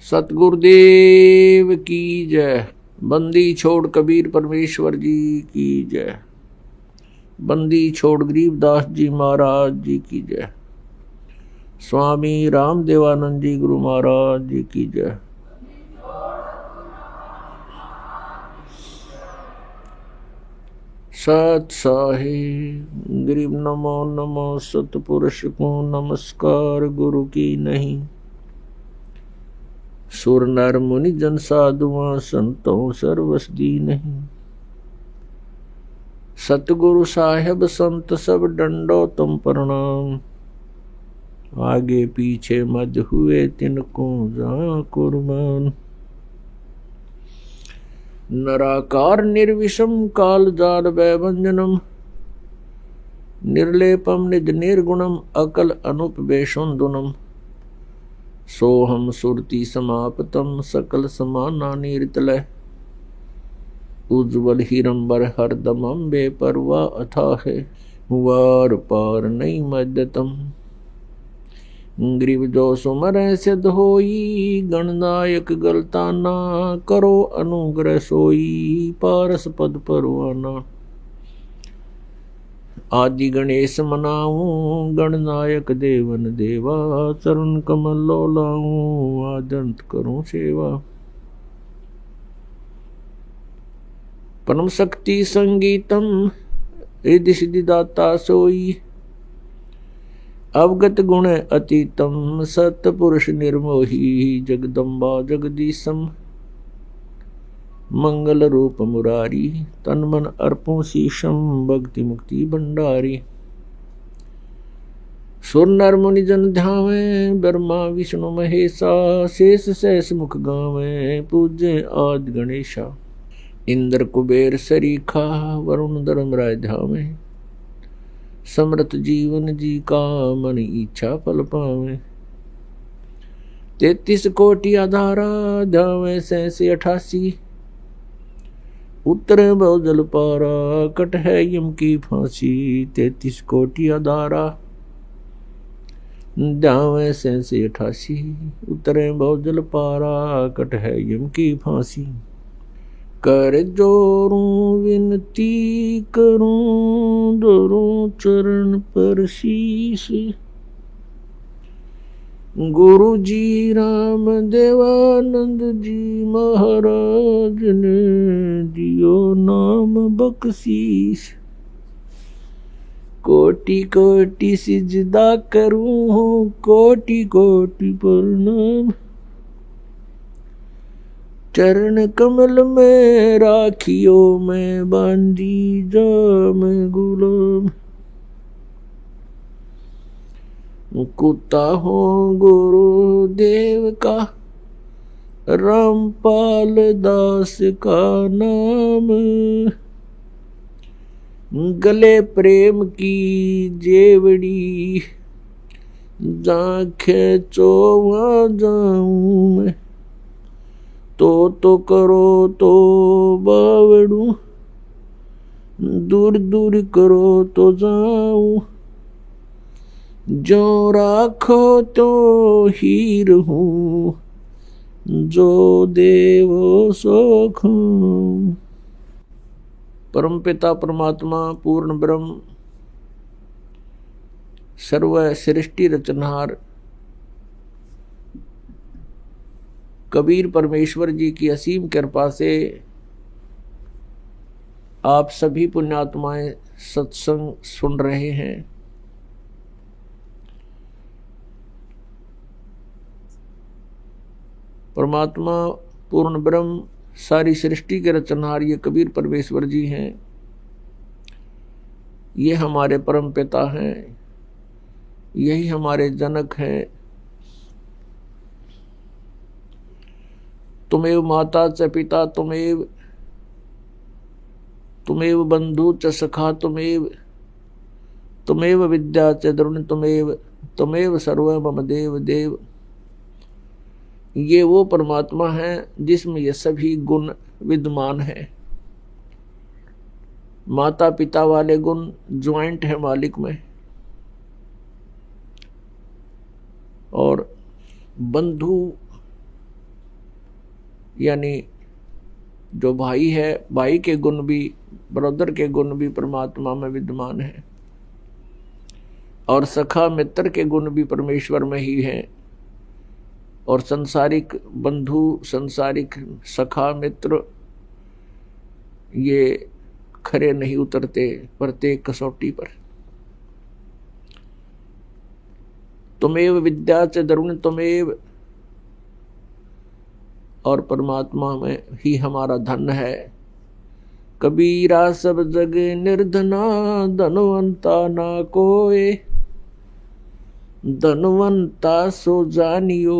सतगुरुदेव की जय। बंदी छोड़ कबीर परमेश्वर जी की जय। बंदी छोड़ गरीबदास जी महाराज जी की जय। स्वामी रामदेवानंद जी गुरु महाराज जी की जय। सत साहिब गरीब नमो नमो सतपुरुष को नमस्कार गुरु की नहीं। सुर नर मुनि जन साधुआ संतों सर्वसदी नहीं। सतगुरु साहेब संत सब डंडो तुम प्रणाम। आगे पीछे मद हुए तिनको जा कुर्बान। नराकार निर्विषम काल जाल वैभंजनम। निर्लेपम निज निर्गुणम अकल अनुपवेशुन्दुनम। सोहम सुरति समापतम सकल समाना नीरतलय। उज्ज्वल हिरंबर हरदमम बेपरवा अथाह वार पार नहीं मद्यतम। ग्रीव जो सुमर सिद्ध होई गणनायक गलताना। करो अनुग्रह सोई पारस पद परवाना। आदि गणेश मनाऊं गणनायक देवन देवा। चरण कमल लोलाऊं आदंत करूं सेवा। परम शक्ति संगीतम रिद्धि सिद्धि दाता सोई। अवगत गुण अतीतम सतपुरुष निर्मोही। जगदम्बा जगदीशम मंगल रूप मुरारी। तन मन अर्पों शीशम भक्ति मुक्ति भंडारी। सुर नर मुनि जन ध्यावे ब्रह्मा विष्णु महेशा। शेष सहस मुख गावे पूज्य आदि गणेशा। इंद्र कुबेर सरीखा वरुण धर्मराय ध्यावे। समृत जीवन जी का मन इच्छा फल पावे। 33 कोटि आधारा ध्यावे 87 उत्तरे बहुजल पारा। कट है यम की फांसी 33 कोटि आधारा ध्यावे 87 उत्तरे बहुजल पारा। कट है यम की फांसी। कर जोरूं विनती करूं धरूं चरण पर शीश। गुरु जी राम देवानंद जी महाराज ने दियो नाम बख्शीश। कोटि कोटि सिजदा करूं कोटि कोटि प्रणाम। चरण कमल में राखियो मैं बांधी जाम गुलाम। कुत्ता हो गुरुदेव का रामपाल दास का नाम। गले प्रेम की जेवड़ी जांखे चोवा जाऊं मैं। तो करो तो बावड़ू दूर दूर करो तो जाऊं। जो राखो तो हीर हूँ जो देवो सो खूं। परमपिता परमात्मा पूर्ण ब्रह्म सर्व सृष्टि रचनहार कबीर परमेश्वर जी की असीम कृपा से आप सभी पुण्यात्माएं सत्संग सुन रहे हैं। परमात्मा पूर्ण ब्रह्म सारी सृष्टि के रचनहार ये कबीर परमेश्वर जी हैं। ये हमारे परम पिता हैं, यही हमारे जनक हैं। तुमेव माता च पिता तुमेव बंधु च सखा तुमेव विद्या च द्रोण तुमेव सर्व मम देव देव। ये वो परमात्मा है जिसमें ये सभी गुण विद्यमान है। माता पिता वाले गुण ज्वाइंट है मालिक में, और बंधु यानी जो भाई है, भाई के गुण भी, ब्रदर के गुण भी परमात्मा में विद्यमान है, और सखा मित्र के गुण भी परमेश्वर में ही हैं। और संसारिक बंधु, संसारिक सखा मित्र ये खरे नहीं उतरते प्रत्येक कसौटी पर। तुमेव विद्या च द्रविण तुमेव, और परमात्मा में ही हमारा धन है। कबीरा सब जग निर्धना, धनवंता ना कोय, धनवंता सो जानियो,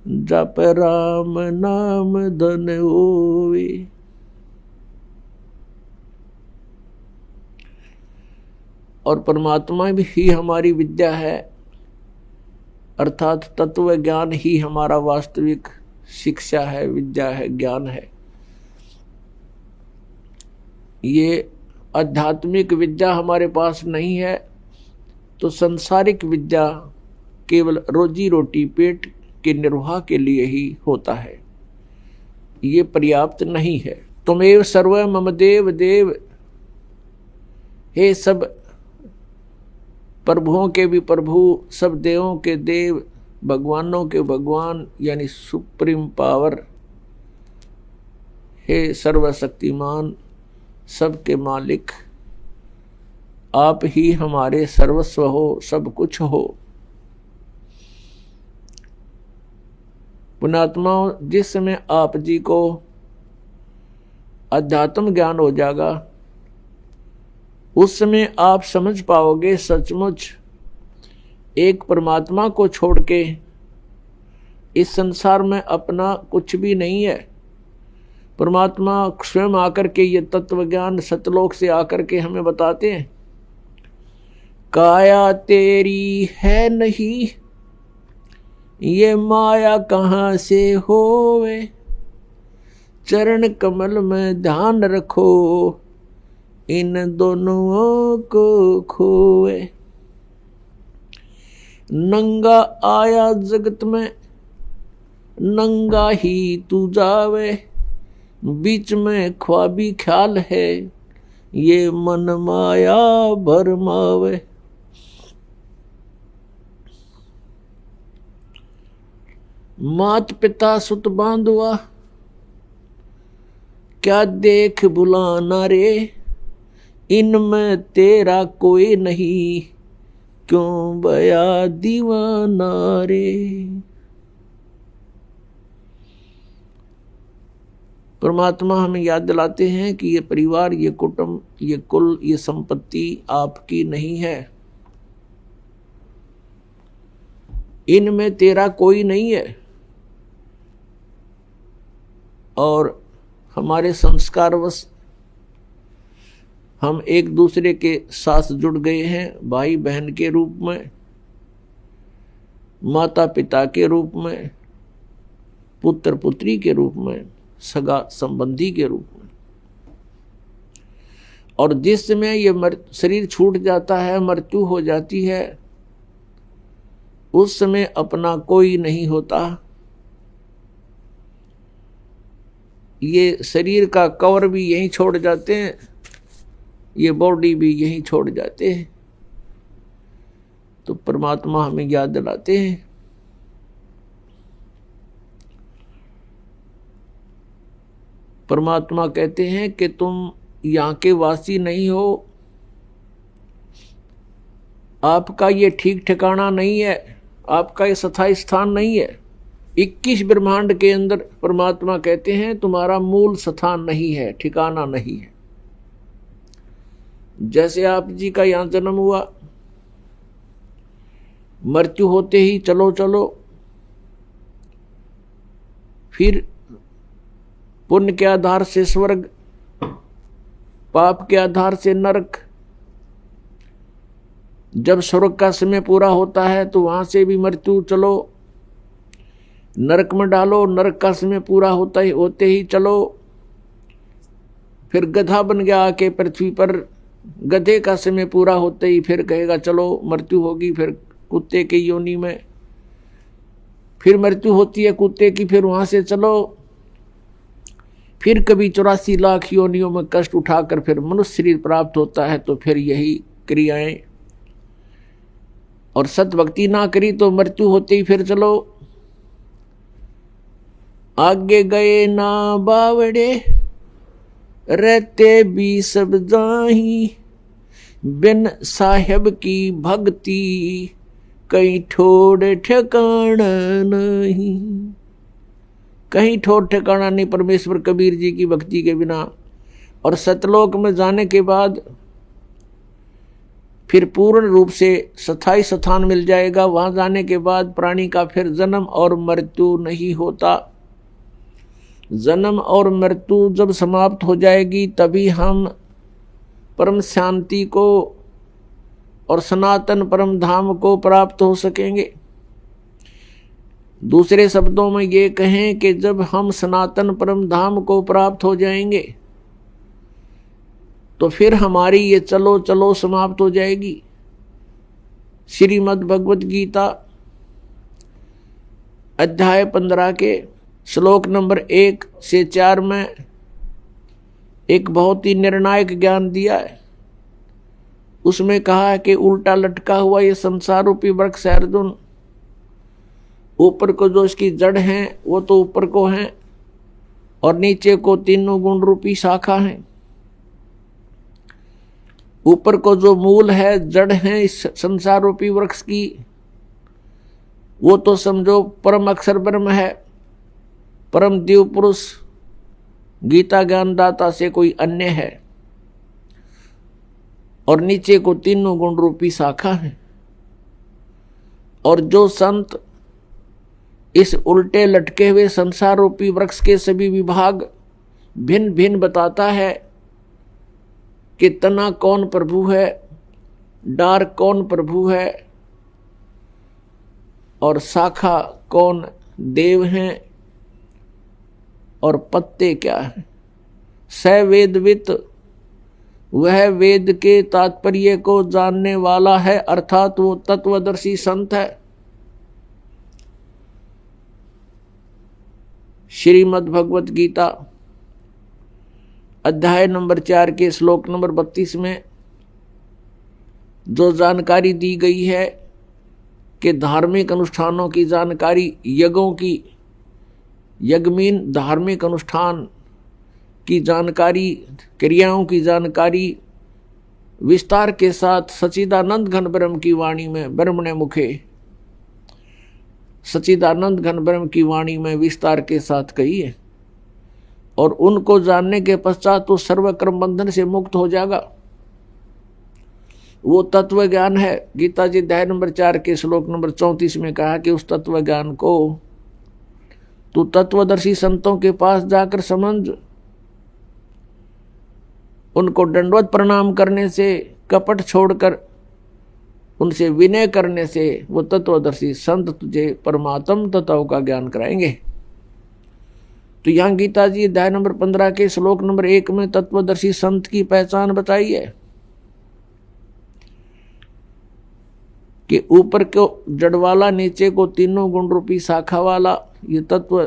जप राम नाम धन होवे। और परमात्मा भी ही हमारी विद्या है, अर्थात तत्व ज्ञान ही हमारा वास्तविक शिक्षा है, विद्या है, ज्ञान है। ये आध्यात्मिक विद्या हमारे पास नहीं है तो संसारिक विद्या केवल रोजी रोटी, पेट के निर्वाह के लिए ही होता है, ये पर्याप्त नहीं है। तुमेव सर्व मम देव देव, हे सब प्रभुओं के भी प्रभु, सब देवों के देव, भगवानों के भगवान, यानी सुप्रीम पावर, हे सर्वशक्तिमान, सबके मालिक, आप ही हमारे सर्वस्व हो, सब कुछ हो। पुण्यात्मा, जिस समय आप जी को अध्यात्म ज्ञान हो जाएगा, उस समय आप समझ पाओगे सचमुच एक परमात्मा को छोड़ के इस संसार में अपना कुछ भी नहीं है। परमात्मा स्वयं आकर के ये तत्व ज्ञान सतलोक से आकर के हमें बताते हैं, काया तेरी है नहीं, ये माया कहाँ से होवे, चरण कमल में ध्यान रखो, इन दोनों को खोए। नंगा आया जगत में, नंगा ही तू जावे, बीच में ख्वाबी ख्याल है, ये मन माया भरमावे। मात पिता सुत बांधुआ, क्या देख बुलाना रे, इनमें तेरा कोई नहीं, क्यों बया दीवाना रे। परमात्मा हमें याद दिलाते हैं कि ये परिवार, ये कुटुंब, ये कुल, ये संपत्ति आपकी नहीं है, इनमें तेरा कोई नहीं है। और हमारे संस्कारवश हम एक दूसरे के साथ जुड़ गए हैं, भाई बहन के रूप में, माता पिता के रूप में, पुत्र पुत्री के रूप में, सगा संबंधी के रूप में। और जिस समय ये शरीर छूट जाता है, मृत्यु हो जाती है, उस समय अपना कोई नहीं होता। ये शरीर का कवर भी यहीं छोड़ जाते हैं, ये बॉडी भी यहीं छोड़ जाते हैं। तो परमात्मा हमें याद दिलाते हैं, परमात्मा कहते हैं कि तुम यहाँ के वासी नहीं हो, आपका ये ठीक ठिकाना नहीं है, आपका ये स्थायी स्थान नहीं है। 21 ब्रह्मांड के अंदर परमात्मा कहते हैं तुम्हारा मूल स्थान नहीं है, ठिकाना नहीं है। जैसे आप जी का यहाँ जन्म हुआ, मृत्यु होते ही चलो चलो, फिर पुण्य के आधार से स्वर्ग, पाप के आधार से नरक। जब स्वर्ग का समय पूरा होता है तो वहां से भी मृत्यु, चलो नरक में डालो, नरक का समय पूरा होते ही चलो, फिर गधा बन गया आके पृथ्वी पर, गधे का समय पूरा होते ही फिर कहेगा चलो मृत्यु होगी, फिर कुत्ते की योनि में, फिर मृत्यु होती है कुत्ते की, फिर वहां से चलो फिर कभी 84 लाख योनियों में कष्ट उठाकर फिर मनुष्य शरीर प्राप्त होता है, तो फिर यही क्रियाएं, और सत भक्ति ना करी तो मृत्यु होते ही फिर चलो आगे गए ना बावड़े, रहते भी सब जाही, बिन साहेब की भक्ति कहीं ठोड़ ठिकाना नहीं। कहीं ठोर ठिकाना नहीं परमेश्वर कबीर जी की भक्ति के बिना। और सतलोक में जाने के बाद फिर पूर्ण रूप से स्थायी स्थान मिल जाएगा। वहां जाने के बाद प्राणी का फिर जन्म और मृत्यु नहीं होता। जन्म और मृत्यु जब समाप्त हो जाएगी तभी हम परम शांति को और सनातन परम धाम को प्राप्त हो सकेंगे। दूसरे शब्दों में ये कहें कि जब हम सनातन परम धाम को प्राप्त हो जाएंगे तो फिर हमारी ये चलो चलो समाप्त हो जाएगी। श्रीमद् भगवत गीता अध्याय 15 के श्लोक नंबर 1 से 4 में एक बहुत ही निर्णायक ज्ञान दिया है। उसमें कहा है कि उल्टा लटका हुआ ये संसार रूपी वृक्ष है अर्जुन, ऊपर को जो इसकी जड़ हैं वो तो ऊपर को हैं और नीचे को तीनों गुण रूपी शाखा हैं। ऊपर को जो मूल है, जड़ है इस संसार रूपी वृक्ष की, वो तो समझो परम अक्षर ब्रह्म है, परम दिव्य पुरुष गीता ज्ञानदाता से कोई अन्य है, और नीचे को तीनों गुण रूपी शाखा है। और जो संत इस उल्टे लटके हुए संसार रूपी वृक्ष के सभी विभाग भिन्न भिन्न बताता है कि तना कौन प्रभु है, डार कौन प्रभु है और शाखा कौन देव हैं और पत्ते क्या है। स वेदवित, वह वेद के तात्पर्य को जानने वाला है, अर्थात वो तत्वदर्शी संत है। श्रीमद् भगवत गीता अध्याय नंबर 4 के श्लोक नंबर 32 में जो जानकारी दी गई है कि धार्मिक अनुष्ठानों की जानकारी, यज्ञों की, यज्ञमीन धार्मिक अनुष्ठान की जानकारी, क्रियाओं की जानकारी विस्तार के साथ सच्चिदानंद घन ब्रह्म की वाणी में, ब्रह्म ने मुखे सच्चिदानंद घन ब्रह्म की वाणी में विस्तार के साथ कही है। और उनको जानने के पश्चात तो सर्व कर्म बंधन से मुक्त हो जाएगा। वो तत्व ज्ञान है। गीता जी अध्याय नंबर 4 के श्लोक नंबर 34 में कहा कि उस तत्व ज्ञान को तू तत्वदर्शी संतों के पास जाकर समझ। उनको दंडवत प्रणाम करने से, कपट छोड़कर उनसे विनय करने से वो तत्वदर्शी संत तुझे परमात्म तत्व का ज्ञान कराएंगे। तो यहाँ गीता जी अध्याय नंबर 15 के श्लोक नंबर 1 में तत्वदर्शी संत की पहचान बताई है कि ऊपर को जड़ वाला, नीचे को तीनों गुण रूपी शाखा वाला ये तत्व,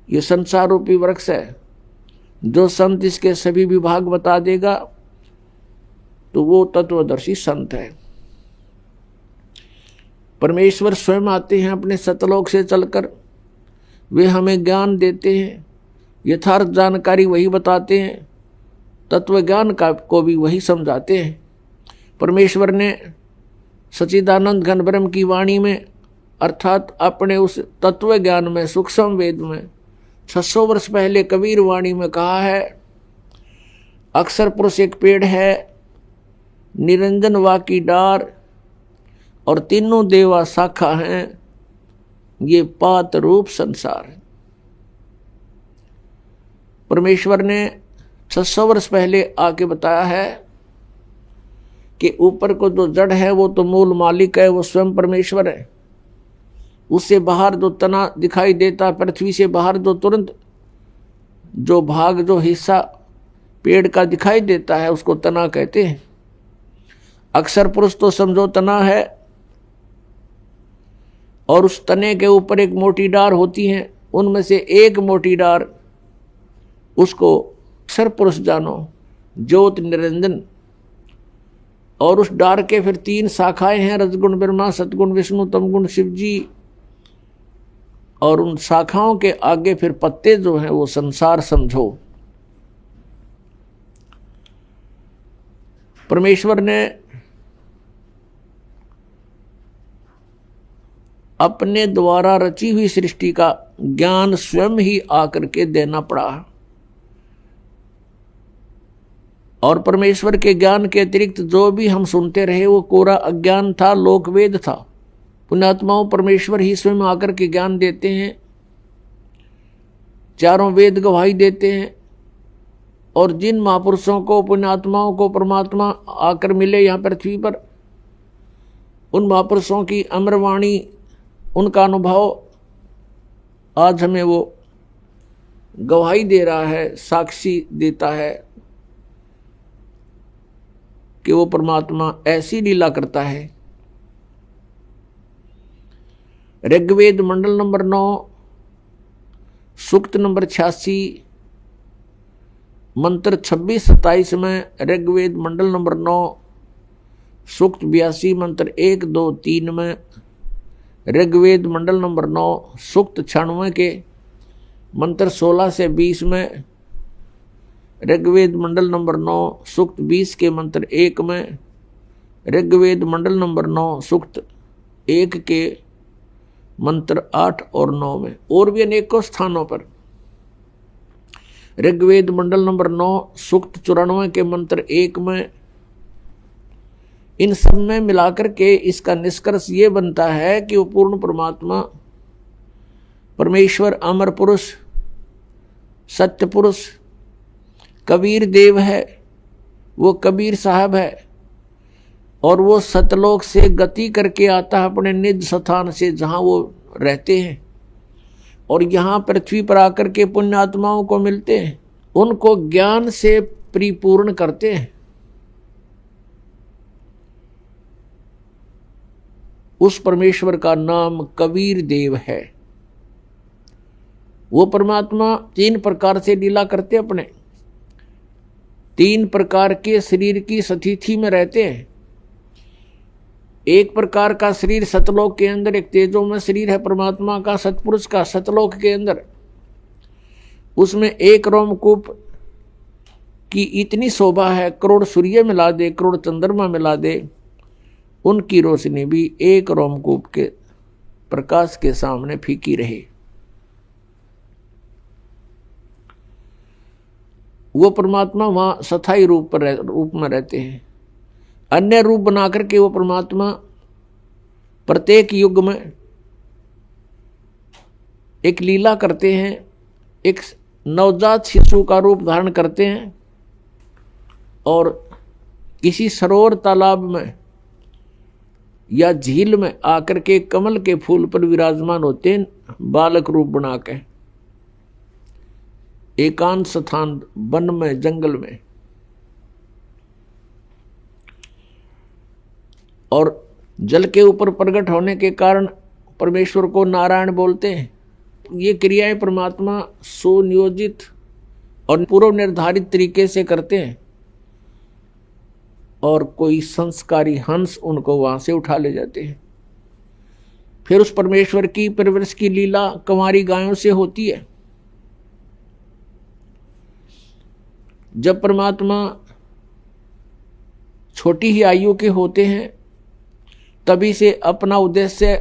ये संसार रूपी वृक्ष है। जो संत इसके सभी विभाग बता देगा तो वो तत्वदर्शी संत है। परमेश्वर स्वयं आते हैं अपने सतलोक से चलकर, वे हमें ज्ञान देते हैं, यथार्थ जानकारी वही बताते हैं, तत्व ज्ञान का को भी वही समझाते हैं। परमेश्वर ने सच्चिदानंद घन ब्रह्म की वाणी में, अर्थात अपने उस तत्व ज्ञान में, सूक्ष्म वेद में 600 वर्ष पहले कबीर वाणी में कहा है, अक्षर पुरुष एक पेड़ है, निरंजन वा की डार और तीनों देवा शाखा हैं, ये पात रूप संसार है। परमेश्वर ने 600 वर्ष पहले आके बताया है कि ऊपर को जो जड़ है वो तो मूल मालिक है, वो स्वयं परमेश्वर है। उससे बाहर जो तना दिखाई देता, पृथ्वी से बाहर जो तुरंत जो भाग, जो हिस्सा पेड़ का दिखाई देता है उसको तना कहते हैं। अक्षर पुरुष तो समझो तना है, और उस तने के ऊपर एक मोटी डार होती है, उनमें से एक मोटी डार उसको अक्षर पुरुष जानो, ज्योत निरंजन। और उस डार के फिर 3 शाखाएं हैं, रजगुण ब्रह्मा, सतगुण विष्णु, तमगुण शिव जी। और उन शाखाओं के आगे फिर पत्ते जो हैं वो संसार समझो। परमेश्वर ने अपने द्वारा रची हुई सृष्टि का ज्ञान स्वयं ही आकर के देना पड़ा। और परमेश्वर के ज्ञान के अतिरिक्त जो भी हम सुनते रहे वो कोरा अज्ञान था, लोकवेद था। पुण्यात्माओं, परमेश्वर ही स्वयं आकर के ज्ञान देते हैं, चारों वेद गवाही देते हैं। और जिन महापुरुषों को, पुण्यात्माओं को परमात्मा आकर मिले यहाँ पृथ्वी पर, उन महापुरुषों की अमरवाणी, उनका अनुभव आज हमें वो गवाही दे रहा है, साक्षी देता है कि वो परमात्मा ऐसी लीला करता है। ऋग्वेद मंडल नंबर 9 सूक्त नंबर 86 मंत्र 26-27 में, ऋग्वेद मंडल नंबर 9 सूक्त 82 मंत्र 1, 2, 3 में, ऋग्वेद मंडल नंबर 9 सूक्त 96 के मंत्र 16 से 20 में, ऋग्वेद मंडल नंबर 9 सूक्त 20 के मंत्र 1 में, ऋग्वेद मंडल नंबर 9 सूक्त 1 के मंत्र 8 और 9 में, और भी अनेकों स्थानों पर। ऋग्वेद मंडल नंबर 9 सूक्त 94 के मंत्र 1 में। इन सब में मिलाकर के इसका निष्कर्ष ये बनता है कि वो पूर्ण परमात्मा, परमेश्वर, अमर पुरुष, सत्य पुरुष, कबीर देव है, वो कबीर साहब है। और वो सतलोक से गति करके आता है अपने निज स्थान से जहाँ वो रहते हैं, और यहाँ पृथ्वी पर आकर के पुण्यात्माओं को मिलते हैं, उनको ज्ञान से परिपूर्ण करते हैं। उस परमेश्वर का नाम कबीर देव है। वो परमात्मा 3 प्रकार से लीला करते, अपने 3 प्रकार के शरीर की स्थिति में रहते हैं। एक प्रकार का शरीर सतलोक के अंदर, एक तेजो में शरीर है परमात्मा का, सतपुरुष का, सतलोक के अंदर। उसमें एक रोमकूप की इतनी शोभा है, करोड़ सूर्य मिला दे, करोड़ चंद्रमा मिला दे, उनकी रोशनी भी एक रोमकूप के प्रकाश के सामने फीकी रहे। वो परमात्मा वहां स्थायी रूप में रहते हैं। अन्य रूप बनाकर के वो परमात्मा प्रत्येक युग में एक लीला करते हैं, एक नवजात शिशु का रूप धारण करते हैं, और किसी सरोवर, तालाब में या झील में आकर के कमल के फूल पर विराजमान होते हैं, बालक रूप बना के, एकांत स्थान, वन में, जंगल में। और जल के ऊपर प्रकट होने के कारण परमेश्वर को नारायण बोलते हैं। ये क्रियाएं परमात्मा सुनियोजित और पूर्व निर्धारित तरीके से करते हैं, और कोई संस्कारी हंस उनको वहां से उठा ले जाते हैं। फिर उस परमेश्वर की परवरिश की लीला कंवारी गायों से होती है। जब परमात्मा छोटी ही आयु के होते हैं, तभी से अपना उद्देश्य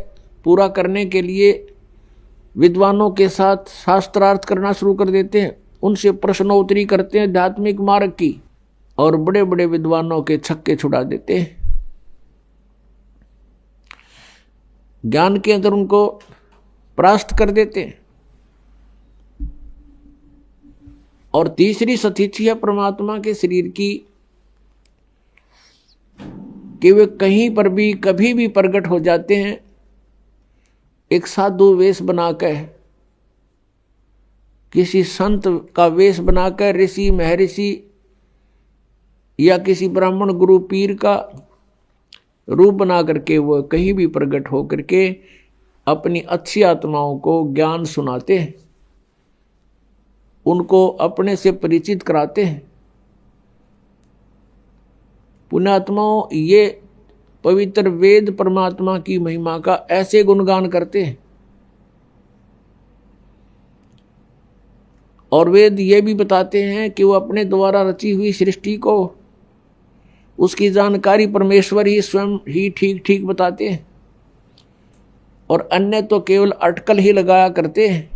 पूरा करने के लिए विद्वानों के साथ शास्त्रार्थ करना शुरू कर देते हैं, उनसे प्रश्नोत्तरी करते हैं आध्यात्मिक मार्ग की, और बड़े बड़े विद्वानों के छक्के छुड़ा देते हैं। ज्ञान के अंदर उनको परास्त कर देते हैं। और तीसरी स्थिति है परमात्मा के शरीर की, कि वे कहीं पर भी कभी भी प्रकट हो जाते हैं, एक साधु वेश बनाकर, किसी संत का वेश बनाकर, ऋषि महर्षि या किसी ब्राह्मण गुरु पीर का रूप बना करके वो कहीं भी प्रकट हो करके अपनी अच्छी आत्माओं को ज्ञान सुनाते हैं। उनको अपने से परिचित कराते हैं। पुण्यात्माओं, ये पवित्र वेद परमात्मा की महिमा का ऐसे गुणगान करते हैं, और वेद ये भी बताते हैं कि वो अपने द्वारा रची हुई सृष्टि को, उसकी जानकारी परमेश्वर ही स्वयं ही ठीक ठीक बताते हैं, और अन्य तो केवल अटकल ही लगाया करते हैं।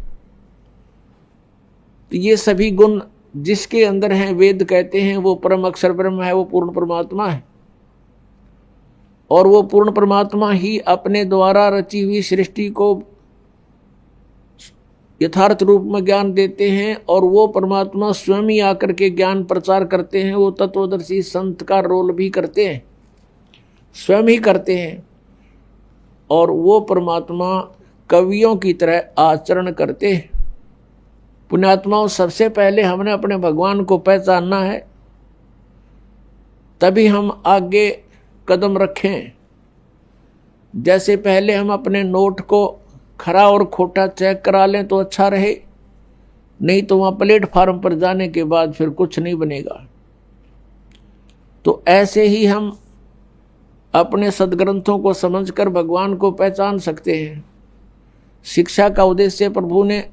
तो ये सभी गुण जिसके अंदर हैं, वेद कहते हैं वो परम अक्षर ब्रह्म है, वो पूर्ण परमात्मा है, और वो पूर्ण परमात्मा ही अपने द्वारा रची हुई सृष्टि को यथार्थ रूप में ज्ञान देते हैं, और वो परमात्मा स्वयं ही आकर के ज्ञान प्रचार करते हैं। वो तत्वदर्शी संत का रोल भी करते हैं, स्वयं ही करते हैं, और वो परमात्मा कवियों की तरह आचरण करते हैं। पुण्यात्माओं, सबसे पहले हमने अपने भगवान को पहचानना है, तभी हम आगे कदम रखें। जैसे पहले हम अपने नोट को खरा और खोटा चेक करा लें तो अच्छा रहे, नहीं तो वहाँ प्लेटफार्म पर जाने के बाद फिर कुछ नहीं बनेगा। तो ऐसे ही हम अपने सदग्रंथों को समझकर भगवान को पहचान सकते हैं। शिक्षा का उद्देश्य प्रभु ने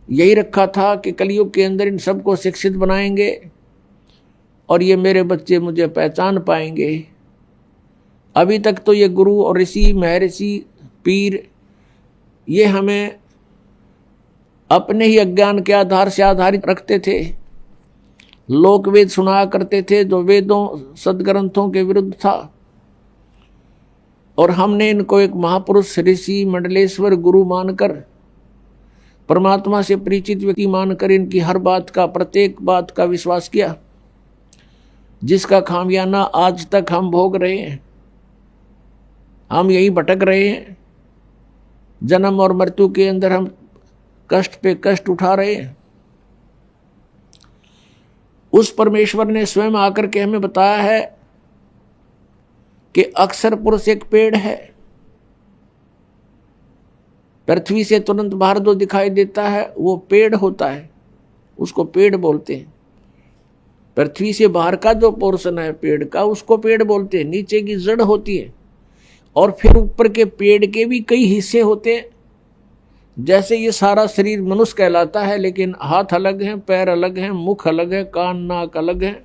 यही रखा था कि कलयुग के अंदर इन सबको शिक्षित बनाएंगे और ये मेरे बच्चे मुझे पहचान पाएंगे। अभी तक तो ये गुरु और ऋषि, महर्षि, पीर ये हमें अपने ही अज्ञान के आधार से आधारित रखते थे। लोक वेद सुनाया करते थे जो वेदों सदग्रंथों के विरुद्ध था, और हमने इनको एक महापुरुष, ऋषि, मंडलेश्वर, गुरु मानकर, परमात्मा से परिचित व्यक्ति मानकर इनकी हर बात का, प्रत्येक बात का विश्वास किया, जिसका खामियाना आज तक हम भोग रहे हैं। हम यही भटक रहे हैं, जन्म और मृत्यु के अंदर हम कष्ट पे कष्ट उठा रहे हैं। उस परमेश्वर ने स्वयं आकर के हमें बताया है कि अक्षर पुरुष एक पेड़ है, पृथ्वी से तुरंत बाहर जो दिखाई देता है वो पेड़ होता है, उसको पेड़ बोलते हैं। पृथ्वी से बाहर का जो पोर्शन है पेड़ का, उसको पेड़ बोलते हैं। नीचे की जड़ होती है, और फिर ऊपर के पेड़ के भी कई हिस्से होते हैं। जैसे ये सारा शरीर मनुष्य कहलाता है, लेकिन हाथ अलग हैं, पैर अलग हैं, मुख अलग है, कान नाक अलग है,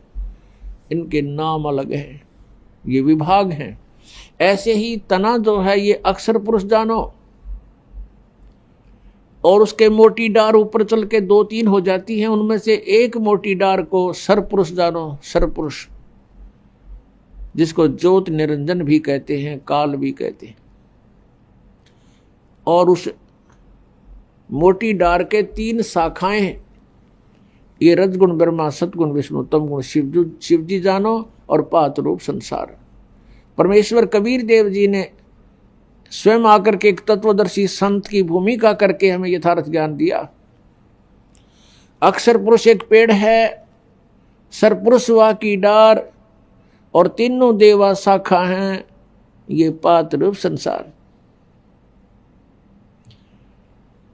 इनके नाम अलग हैं, ये विभाग हैं। ऐसे ही तना जो है ये अक्षर पुरुष जानो, और उसके मोटी डार ऊपर चल के 2-3 हो जाती हैं, उनमें से एक मोटी डार को सरपुरुष जानो, सरपुरुष, जिसको ज्योत निरंजन भी कहते हैं, काल भी कहते हैं। और उस मोटी डार के 3 शाखाएं हैं, ये रजगुण ब्रह्मा, सतगुण विष्णु, तमगुण शिवजी जानो, और पात रूप संसार। परमेश्वर कबीर देव जी ने स्वयं आकर के एक तत्वदर्शी संत की भूमिका करके हमें यथार्थ ज्ञान दिया। अक्षर पुरुष एक पेड़ है, सरपुरुष वा की डार, और तीनों देवा शाखा हैं, ये पात रूप संसार।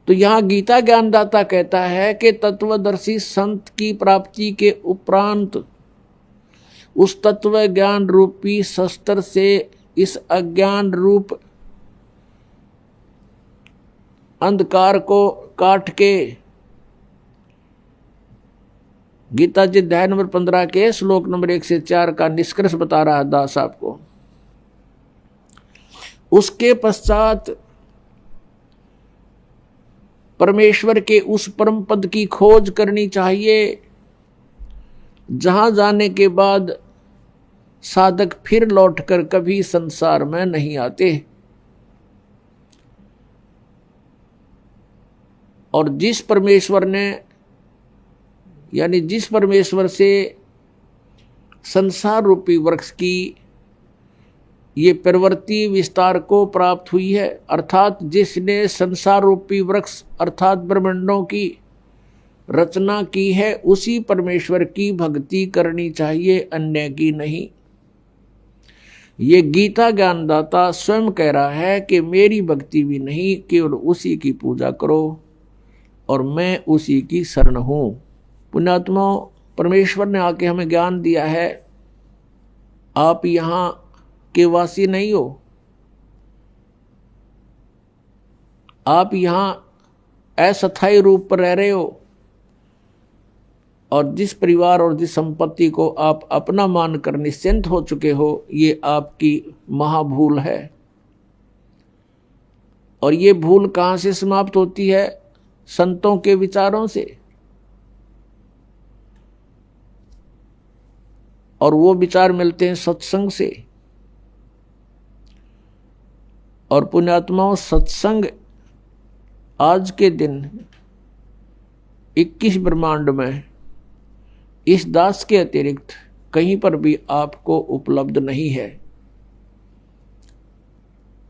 तो यहां गीता ज्ञानदाता कहता है कि तत्वदर्शी संत की प्राप्ति के उपरांत उस तत्व ज्ञान रूपी शस्त्र से इस अज्ञान रूप अंधकार को काट के, गीता जी अध्याय नंबर 15 के श्लोक नंबर 1 से 4 का निष्कर्ष बता रहा है दास आपको। उसके पश्चात परमेश्वर के उस परम पद की खोज करनी चाहिए, जहां जाने के बाद साधक फिर लौटकर कभी संसार में नहीं आते। और जिस परमेश्वर ने, यानी जिस परमेश्वर से संसार रूपी वृक्ष की ये प्रवृत्ति विस्तार को प्राप्त हुई है, अर्थात जिसने संसार रूपी वृक्ष अर्थात ब्रह्मांडों की रचना की है, उसी परमेश्वर की भक्ति करनी चाहिए, अन्य की नहीं। ये गीता ज्ञानदाता स्वयं कह रहा है कि मेरी भक्ति भी नहीं, केवल उसी की पूजा करो, और मैं उसी की शरण हूँ। पुण्यात्माओं, परमेश्वर ने आके हमें ज्ञान दिया है, आप यहाँ के वासी नहीं हो, आप यहाँ अस्थायी रूप पर रह रहे हो, और जिस परिवार और जिस संपत्ति को आप अपना मानकर निश्चिंत हो चुके हो, ये आपकी महाभूल है। और ये भूल कहाँ से समाप्त होती है? संतों के विचारों से। और वो विचार मिलते हैं सत्संग से। और पुण्यात्माओं, सत्संग आज के दिन 21 ब्रह्मांड में इस दास के अतिरिक्त कहीं पर भी आपको उपलब्ध नहीं है।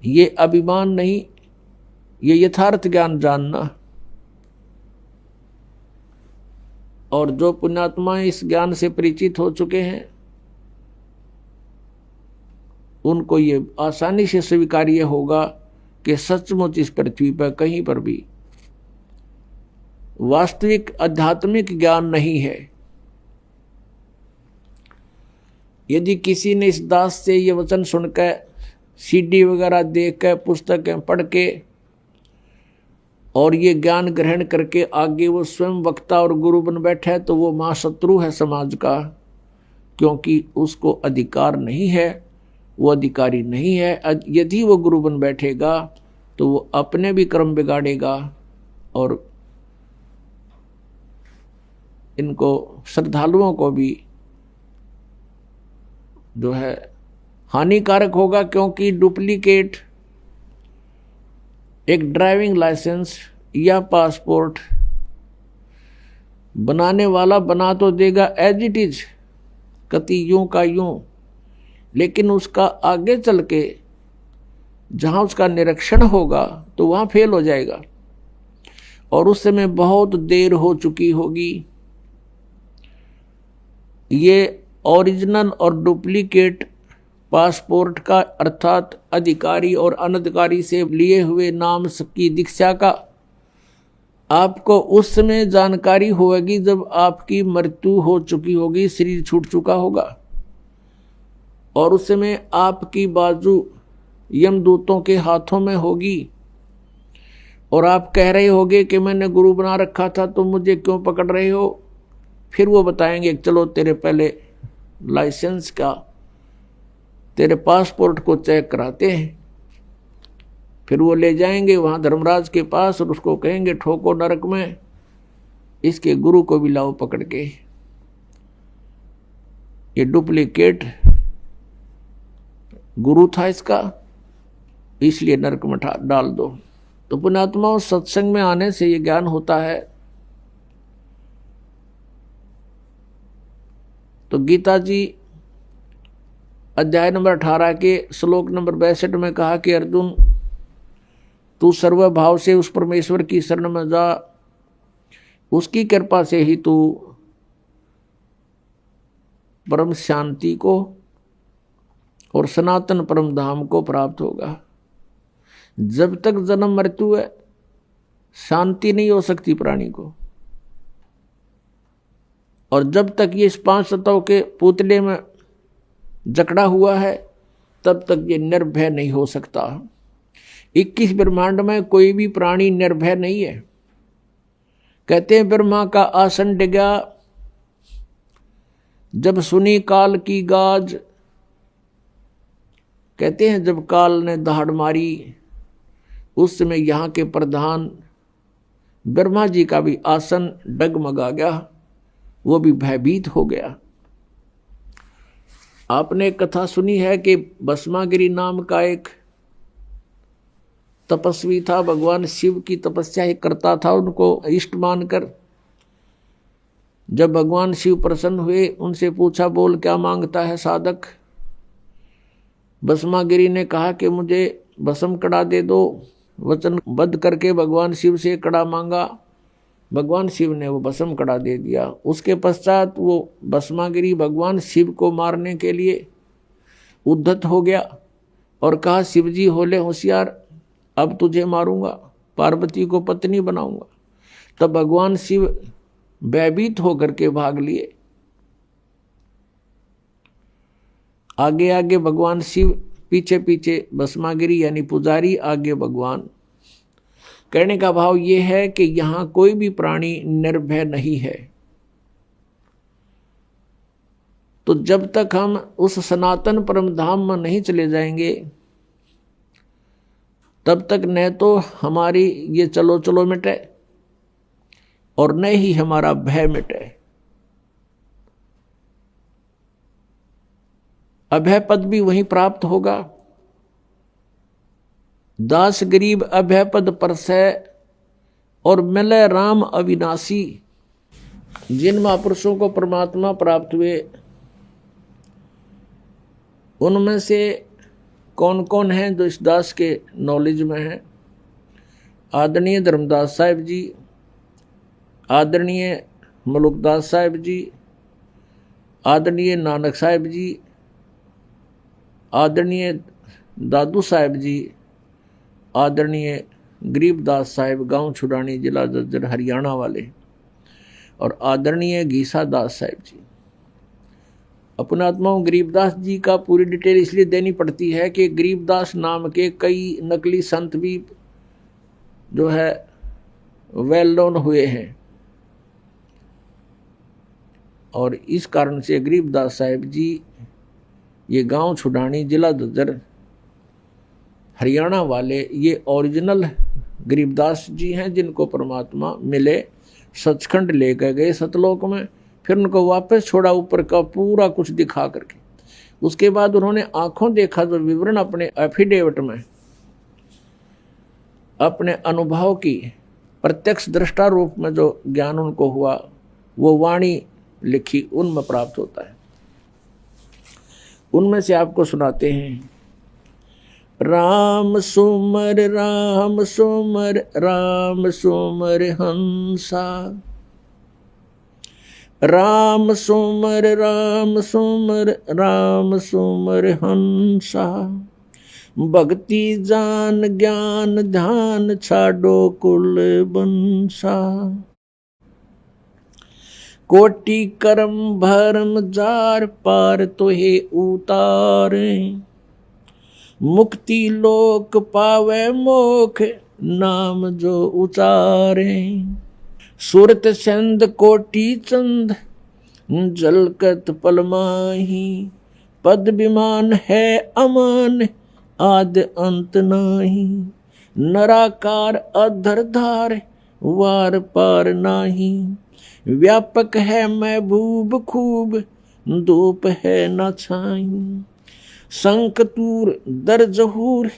ये अभिमान नहीं, ये यथार्थ ज्ञान जानना। और जो पुण्यात्मा इस ज्ञान से परिचित हो चुके हैं, उनको ये आसानी से स्वीकार्य होगा कि सचमुच इस पृथ्वी पर कहीं पर भी वास्तविक आध्यात्मिक ज्ञान नहीं है। यदि किसी ने इस दास से ये वचन सुनकर, सीडी वगैरह देखकर, पुस्तकें पढ़ के और ये ज्ञान ग्रहण करके आगे वो स्वयं वक्ता और गुरु बन बैठा है, तो वो महाशत्रु है समाज का, क्योंकि उसको अधिकार नहीं है, वो अधिकारी नहीं है। यदि वो गुरु बन बैठेगा तो वो अपने भी कर्म बिगाड़ेगा और इनको श्रद्धालुओं को भी जो है हानिकारक होगा। क्योंकि डुप्लीकेट एक ड्राइविंग लाइसेंस या पासपोर्ट बनाने वाला बना तो देगा एज इट इज, कति यूं का यूं, लेकिन उसका आगे चल के जहां उसका निरीक्षण होगा तो वहां फेल हो जाएगा, और उस समय बहुत देर हो चुकी होगी। ये ओरिजिनल और डुप्लीकेट पासपोर्ट का, अर्थात अधिकारी और अनधिकारी से लिए हुए नाम की दीक्षा का आपको उस समय जानकारी होगी जब आपकी मृत्यु हो चुकी होगी, शरीर छूट चुका होगा, और उस समय आपकी बाजू यमदूतों के हाथों में होगी, और आप कह रहे होगे कि मैंने गुरु बना रखा था, तो मुझे क्यों पकड़ रहे हो? फिर वो बताएंगे चलो तेरे पहले लाइसेंस का, तेरे पासपोर्ट को चेक कराते हैं। फिर वो ले जाएंगे वहां धर्मराज के पास और उसको कहेंगे ठोको नरक में, इसके गुरु को भी लाओ पकड़ के, ये डुप्लीकेट गुरु था इसका, इसलिए नरक में डाल दो। तो पुण्यात्माओं, सत्संग में आने से ये ज्ञान होता है। तो गीता जी अध्याय नंबर 18 के श्लोक नंबर 62 में कहा कि अर्जुन, तू सर्वभाव से उस परमेश्वर की शरण में जा, उसकी कृपा से ही तू परम शांति को और सनातन परम धाम को प्राप्त होगा। जब तक जन्म मृत्यु है, शांति नहीं हो सकती प्राणी को, और जब तक ये इस 5 तत्वों के पुतले में जकड़ा हुआ है, तब तक ये निर्भय नहीं हो सकता। 21 ब्रह्मांड में कोई भी प्राणी निर्भय नहीं है। कहते हैं ब्रह्मा का आसन डिगा, जब सुनी काल की गाज। कहते हैं जब काल ने दहाड़ मारी, उस समय यहाँ के प्रधान ब्रह्मा जी का भी आसन डगमगा गया, वो भी भयभीत हो गया। आपने एक कथा सुनी है कि भस्मागिरी नाम का एक तपस्वी था, भगवान शिव की तपस्या ही करता था, उनको इष्ट मानकर। जब भगवान शिव प्रसन्न हुए, उनसे पूछा बोल क्या मांगता है साधक। भस्मागिरी ने कहा कि मुझे भस्म कड़ा दे दो। वचनबद्ध करके भगवान शिव से कड़ा मांगा, भगवान शिव ने वो भस्म कड़ा दे दिया। उसके पश्चात वो भस्मागिरी भगवान शिव को मारने के लिए उद्धत हो गया और कहा शिवजी होले होशियार, अब तुझे मारूंगा, पार्वती को पत्नी बनाऊंगा। तब भगवान शिव भयभीत होकर के भाग लिए। आगे आगे भगवान शिव, पीछे पीछे भस्मागिरी यानी पुजारी, आगे भगवान। कहने का भाव ये है कि यहां कोई भी प्राणी निर्भय नहीं है। तो जब तक हम उस सनातन परम धाम में नहीं चले जाएंगे, तब तक न तो हमारी ये चलो चलो मिटे और न ही हमारा भय मिटे। अभय पद भी वहीं प्राप्त होगा। दास गरीब अभय पद परसै और मिले राम अविनाशी। जिन महापुरुषों को परमात्मा प्राप्त हुए उनमें से कौन कौन हैं जो इस दास के नॉलेज में हैं? आदरणीय धर्मदास साहिब जी, आदरणीय मलुकदास साहिब जी, आदरणीय नानक साहिब जी, आदरणीय दादू साहिब जी, आदरणीय गरीबदास साहिब गांव छुड़ानी जिला जज्जर हरियाणा वाले, और आदरणीय गीसा दास साहिब जी। अपने आत्माओं गरीबदास जी का पूरी डिटेल इसलिए देनी पड़ती है कि गरीबदास नाम के कई नकली संत भी जो है वेल नोन हुए हैं, और इस कारण से गरीबदास साहिब जी ये गांव छुड़ानी जिला जज्जर हरियाणा वाले ये ओरिजिनल गरीबदास जी हैं, जिनको परमात्मा मिले, सचखंड लेकर गए सतलोक में, फिर उनको वापस छोड़ा ऊपर का पूरा कुछ दिखा करके। उसके बाद उन्होंने आंखों देखा जो विवरण अपने एफिडेविट में अपने अनुभव की प्रत्यक्ष दृष्टा रूप में जो ज्ञान उनको हुआ वो वाणी लिखी उनमें प्राप्त होता है। उनमें से आपको सुनाते हैं। राम सुमर राम सुमर राम सुमर हंसा, राम सुमर राम सुमर राम सुमर हंसा, भक्ति जान ज्ञान ध्यान छाडो कुल बंसा, कोटि कर्म भरम जार पार तोहे उतारे, मुक्ति लोक पावे मोख नाम जो उचारे, सूरत चंद कोटि चंद जलकत पलमाही, पद विमान है अमान आद अंत नाही, नराकार अधरधार वार पार नाही, व्यापक है महबूब खूब धूप है न छाई, संकतूर दर जहूर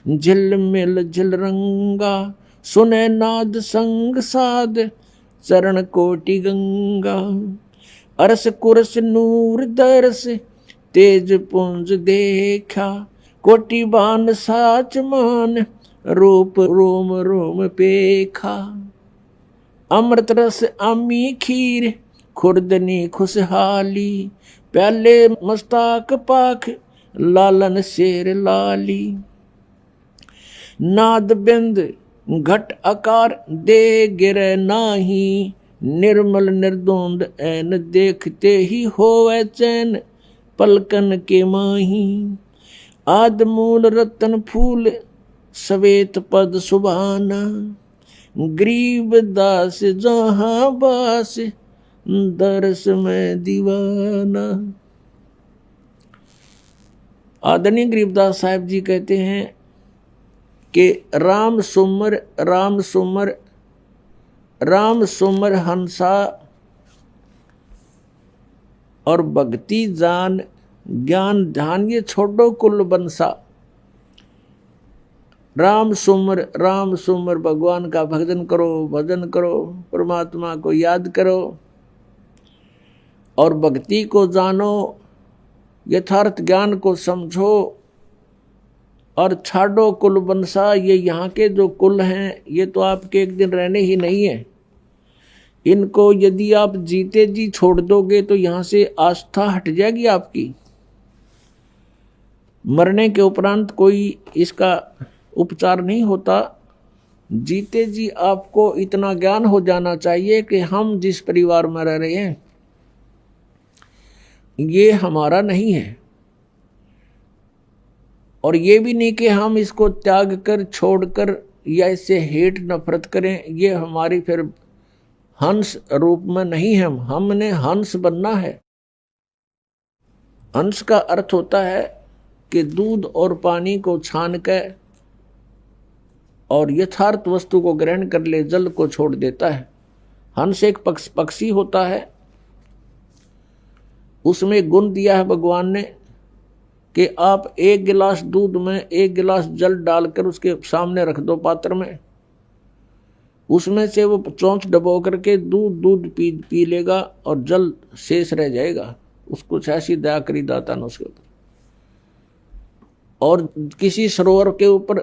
झिलमिल झिलरंगा, सुने नाद संग साध चरण कोटि गंगा, अरस कुरस नूर दरस तेज पुंज देखा, कोटि बान साच मान रूप रोम रोम पेखा, अमृत रस आमी खीर खुर्दनी खुशहाली, प्याले मस्ताक पाख लालन शेर लाली, नाद बिंद घट आकार दे गिरे नाही, निर्मल निर्दोंद ऐन देखते ही होवे चैन पलकन के माही, आद मूल रतन फूल सवेत पद सुभाना, गरीब दास जहां बास दरस में दीवाना। आदरणीय गरीबदास साहिब जी कहते हैं कि राम सुमर राम सुमर राम सुमर हंसा और भक्ति जान ज्ञान ध्यान ये छोड़ो कुल बंसा। राम सुमर भगवान का भजन करो, भजन करो, परमात्मा को याद करो और भक्ति को जानो, यथार्थ ज्ञान को समझो और छाड़ो कुल बंसा। ये यहाँ के जो कुल हैं ये तो आपके एक दिन रहने ही नहीं है। इनको यदि आप जीते जी छोड़ दोगे तो यहाँ से आस्था हट जाएगी आपकी। मरने के उपरांत कोई इसका उपचार नहीं होता, जीते जी आपको इतना ज्ञान हो जाना चाहिए कि हम जिस परिवार में रह रहे हैं ये हमारा नहीं है, और ये भी नहीं कि हम इसको त्याग कर छोड़कर या इससे हेट नफरत करें। ये हमारी फिर हंस रूप में नहीं है, हमने हंस बनना है। हंस का अर्थ होता है कि दूध और पानी को छान कर और यथार्थ वस्तु को ग्रहण कर ले, जल को छोड़ देता है। हंस एक पक्षी होता है, उसमें गुण दिया है भगवान ने कि आप एक गिलास दूध में एक गिलास जल डालकर उसके सामने रख दो पात्र में, उसमें से वो चोंच डबो करके दूध पी लेगा और जल शेष रह जाएगा। उसको ऐसी दया करी दाता ने उसके ऊपर। और किसी सरोवर के ऊपर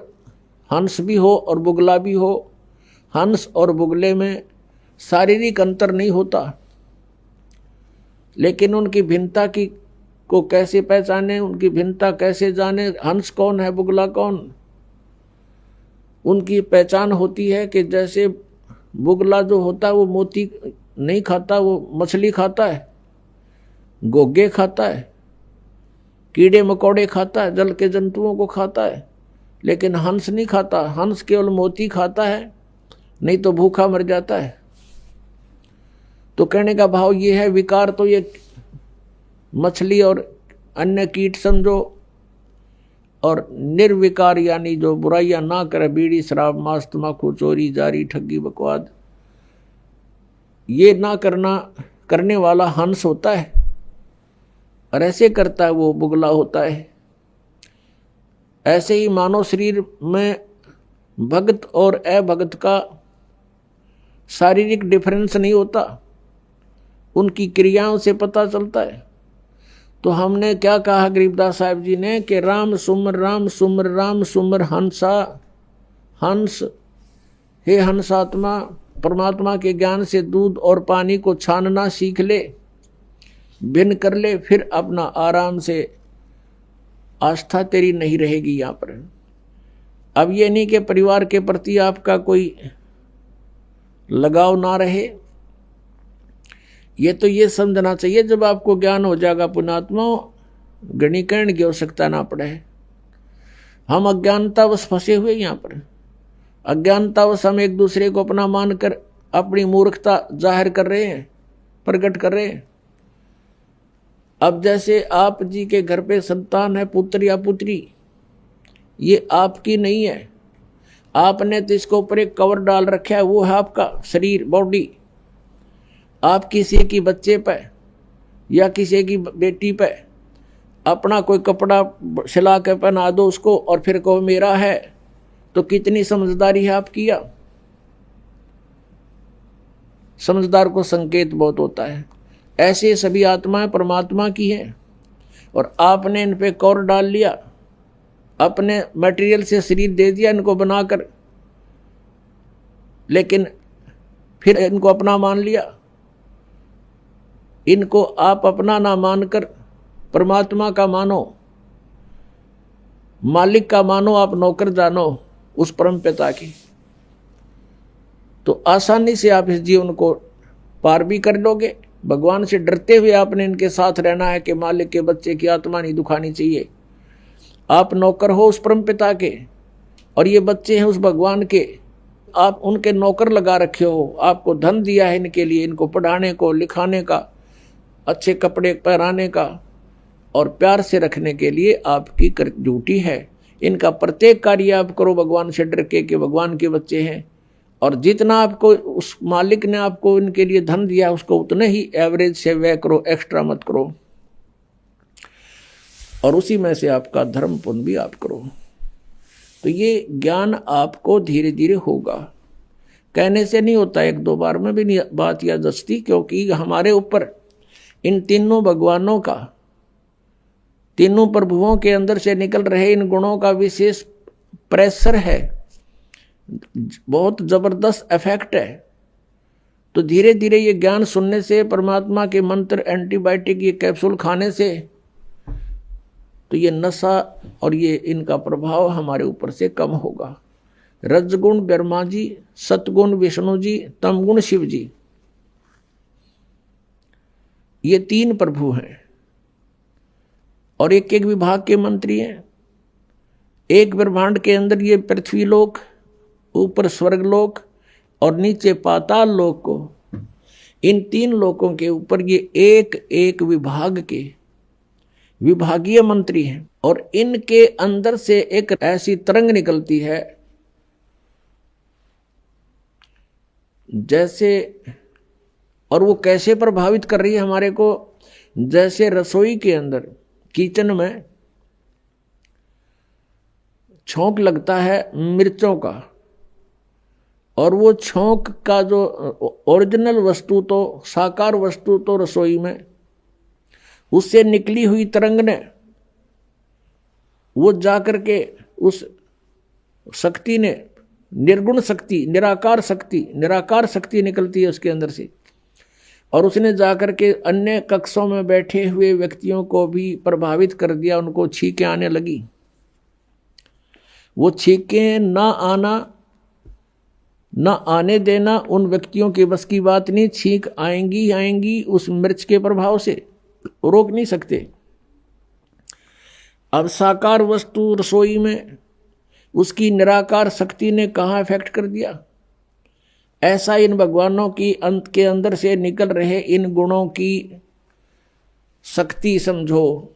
हंस भी हो और बुगला भी हो, हंस और बुगले में शारीरिक अंतर नहीं होता, लेकिन उनकी भिन्नता को कैसे पहचाने, उनकी भिन्नता कैसे जाने, हंस कौन है बुगला कौन। उनकी पहचान होती है कि जैसे बुगला जो होता है वो मोती नहीं खाता, वो मछली खाता है, गोगे खाता है, कीड़े मकोड़े खाता है, जल के जंतुओं को खाता है, लेकिन हंस नहीं खाता। हंस केवल मोती खाता है, नहीं तो भूखा मर जाता है। तो कहने का भाव ये है, विकार तो ये मछली और अन्य कीट समझो, और निर्विकार यानी जो बुराइयां ना करे, बीड़ी शराब मांस तम्बाकू चोरी जारी ठगी बकवाद, ये ना करने वाला हंस होता है, और ऐसे करता है वो बुगला होता है। ऐसे ही मानव शरीर में भगत और अभगत का शारीरिक डिफरेंस नहीं होता, उनकी क्रियाओं से पता चलता है। तो हमने क्या कहा गरीबदास साहब जी ने कि राम सुमर राम सुमर हंसा। हंस, हे हंसात्मा, परमात्मा के ज्ञान से दूध और पानी को छानना सीख ले, भिन्न कर ले, फिर अपना आराम से आस्था तेरी नहीं रहेगी यहाँ पर। अब ये नहीं कि परिवार के प्रति आपका कोई लगाव ना रहे, ये तो ये समझना चाहिए जब आपको ज्ञान हो जाएगा पुण्यात्मा, गणीकरण की आवश्यकता ना पड़े। हम अज्ञानतावश फंसे हुए यहाँ पर, अज्ञानतावश हम एक दूसरे को अपना मानकर अपनी मूर्खता जाहिर कर रहे हैं, प्रकट कर रहे हैं। अब जैसे आप जी के घर पे संतान है, पुत्र या पुत्री, ये आपकी नहीं है, आपने तो इसके ऊपर एक कवर डाल रखा है, वो है आपका शरीर, बॉडी। आप किसी की बच्चे पे या किसी की बेटी पे अपना कोई कपड़ा सिला के पहना दो उसको और फिर कहो मेरा है, तो कितनी समझदारी है आपकी। या समझदार को संकेत बहुत होता है। ऐसे सभी आत्माएं परमात्मा की हैं, और आपने इन पे कौर डाल लिया, अपने मटेरियल से शरीर दे दिया इनको बनाकर, लेकिन फिर इनको अपना मान लिया। इनको आप अपना ना मानकर परमात्मा का मानो, मालिक का मानो, आप नौकर जानो उस परम पिता की, तो आसानी से आप इस जीवन को पार भी कर लोगे। भगवान से डरते हुए आपने इनके साथ रहना है कि मालिक के बच्चे की आत्मा नहीं दुखानी चाहिए। आप नौकर हो उस परम पिता के, और ये बच्चे हैं उस भगवान के, आप उनके नौकर लगा रखे हो। आपको धन दिया है इनके लिए, इनको पढ़ाने को, लिखाने का, अच्छे कपड़े पहनाने का और प्यार से रखने के लिए आपकी ड्यूटी है। इनका प्रत्येक कार्य आप करो भगवान से डर के कि भगवान के बच्चे हैं, और जितना आपको उस मालिक ने आपको इनके लिए धन दिया उसको उतने ही एवरेज से व्यय करो, एक्स्ट्रा मत करो, और उसी में से आपका धर्म पुण्य भी आप करो। तो ये ज्ञान आपको धीरे धीरे होगा, कहने से नहीं होता, एक दो बार में भी नहीं बात या दस्ती, क्योंकि हमारे ऊपर इन तीनों भगवानों का, तीनों प्रभुओं के अंदर से निकल रहे इन गुणों का विशेष प्रेशर है, बहुत जबरदस्त इफेक्ट है। तो धीरे धीरे ये ज्ञान सुनने से, परमात्मा के मंत्र, एंटीबायोटिक, ये कैप्सूल खाने से, तो ये नशा और ये इनका प्रभाव हमारे ऊपर से कम होगा। रजगुण ब्रह्मा जी, सतगुण विष्णु जी, तमगुण शिव जी, ये 3 प्रभु हैं और एक एक विभाग के मंत्री हैं। एक ब्रह्मांड के अंदर ये पृथ्वी लोक, ऊपर स्वर्ग लोक और नीचे पाताल लोक को, इन 3 लोकों के ऊपर ये एक एक विभाग के विभागीय मंत्री हैं और इनके अंदर से एक ऐसी तरंग निकलती है जैसे, और वो कैसे प्रभावित कर रही है हमारे को, जैसे रसोई के अंदर किचन में छौंक लगता है मिर्चों का, और वो छौंक का जो ओरिजिनल वस्तु तो साकार वस्तु तो रसोई में, उससे निकली हुई तरंग ने वो जाकर के उस शक्ति ने, निर्गुण शक्ति, निराकार शक्ति निकलती है उसके अंदर से, और उसने जाकर के अन्य कक्षों में बैठे हुए व्यक्तियों को भी प्रभावित कर दिया। उनको छींकें आने लगी। वो छींकें ना आने देना उन व्यक्तियों के बस की बात नहीं। छींक आएंगी उस मिर्च के प्रभाव से, रोक नहीं सकते। अब साकार वस्तु रसोई में उसकी निराकार शक्ति ने कहाँ इफेक्ट कर दिया। ऐसा इन भगवानों की अंत के अंदर से निकल रहे इन गुणों की शक्ति समझो,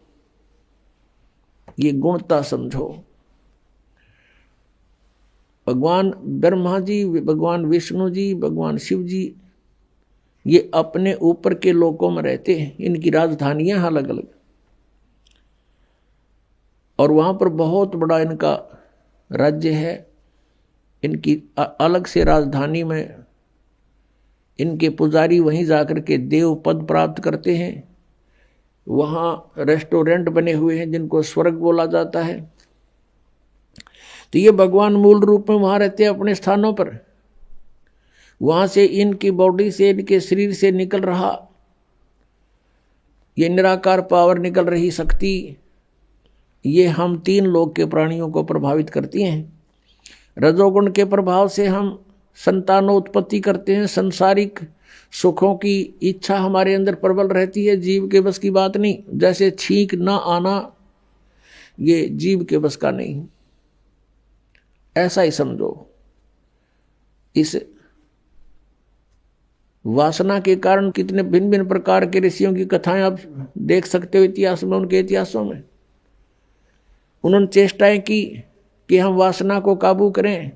ये गुणता समझो। भगवान ब्रह्मा जी, भगवान विष्णु जी, भगवान शिव जी, ये अपने ऊपर के लोकों में रहते हैं। इनकी राजधानियां अलग अलग, और वहां पर बहुत बड़ा इनका राज्य है। इनकी अलग से राजधानी में इनके पुजारी वहीं जाकर के देव पद प्राप्त करते हैं। वहाँ रेस्टोरेंट बने हुए हैं जिनको स्वर्ग बोला जाता है। तो ये भगवान मूल रूप में वहाँ रहते हैं अपने स्थानों पर। वहाँ से इनकी बॉडी से, इनके शरीर से निकल रहा ये निराकार पावर, निकल रही शक्ति, ये हम 3 लोक के प्राणियों को प्रभावित करती हैं। रजोगुण के प्रभाव से हम संतानोत्पत्ति करते हैं। सांसारिक सुखों की इच्छा हमारे अंदर प्रबल रहती है, जीव के बस की बात नहीं। जैसे छींक ना आना, ये जीव के बस का नहीं, ऐसा ही समझो। इस वासना के कारण कितने भिन्न भिन्न प्रकार के ऋषियों की कथाएं आप देख सकते हो इतिहास में। उनके इतिहासों में उन्होंने चेष्टाएं की कि हम वासना को काबू करें,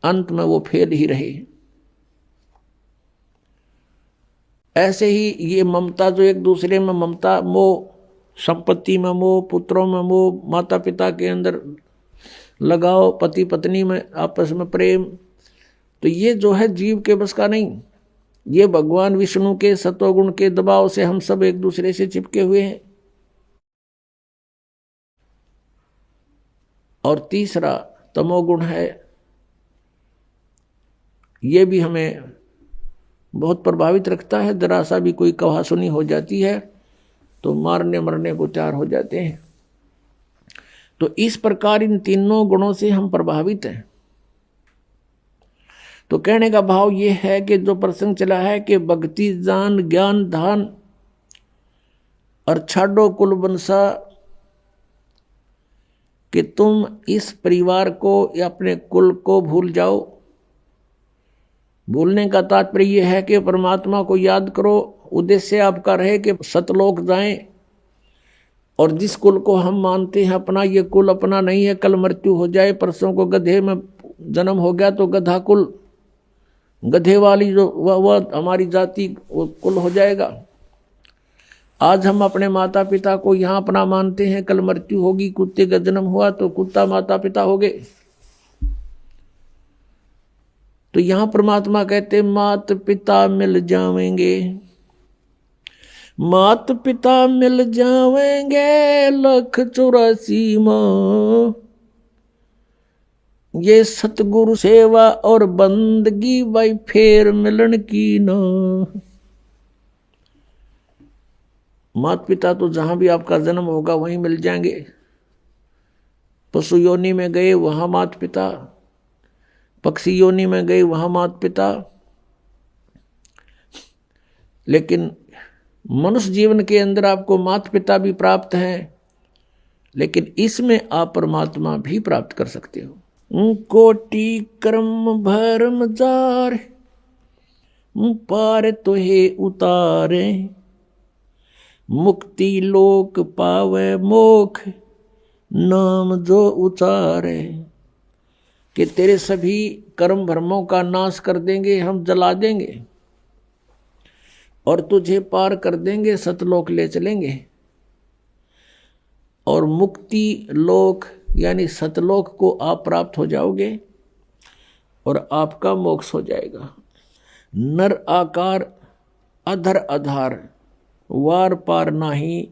अंत में वो फेल ही रहे। ऐसे ही ये ममता, जो एक दूसरे में ममता, मोह, संपत्ति में मोह, पुत्रों में मोह, माता पिता के अंदर लगाओ, पति पत्नी में आपस में प्रेम, तो ये जो है जीव के बस का नहीं। ये भगवान विष्णु के सत्वगुण के दबाव से हम सब एक दूसरे से चिपके हुए हैं। और तीसरा तमोगुण है, ये भी हमें बहुत प्रभावित रखता है। जरा सा भी कोई कहासुनी हो जाती है तो मारने मरने को तैयार हो जाते हैं। तो इस प्रकार इन 3 गुणों से हम प्रभावित हैं। तो कहने का भाव ये है कि जो प्रसंग चला है कि भक्ति जान ज्ञान धान और छाड़ो कुल बंसा, कि तुम इस परिवार को या अपने कुल को भूल जाओ। भूलने का तात्पर्य यह है कि परमात्मा को याद करो। उद्देश्य आपका रहे कि सतलोक जाएं, और जिस कुल को हम मानते हैं अपना, ये कुल अपना नहीं है। कल मृत्यु हो जाए, परसों को गधे में जन्म हो गया तो गधा कुल, गधे वाली जो वह हमारी जाति वो कुल हो जाएगा। आज हम अपने माता पिता को यहाँ अपना मानते हैं, कल मृत्यु होगी, कुत्ते का जन्म हुआ तो कुत्ता माता पिता हो गए। तो यहाँ परमात्मा कहते मात पिता मिल जावेंगे, मात पिता मिल जावेंगे 1,84 माँ। ये सतगुरु सेवा और बंदगी भाई फेर मिलन की ना। माता पिता तो जहां भी आपका जन्म होगा वहीं मिल जाएंगे। पशु योनि में गए वहां माता पिता, पक्षी योनि में गए वहां माता पिता, लेकिन मनुष्य जीवन के अंदर आपको माता पिता भी प्राप्त हैं, लेकिन इसमें आप परमात्मा भी प्राप्त कर सकते हो। कोटि कर्म भरम जार पार तुहे उतारे, मुक्ति लोक पावे मोख नाम जो उचारे। कि तेरे सभी कर्म भरमों का नाश कर देंगे, हम जला देंगे और तुझे पार कर देंगे, सतलोक ले चलेंगे और मुक्ति लोक यानी सतलोक को आप प्राप्त हो जाओगे और आपका मोक्ष हो जाएगा। नर आकार अधर आधार वार पार नाही,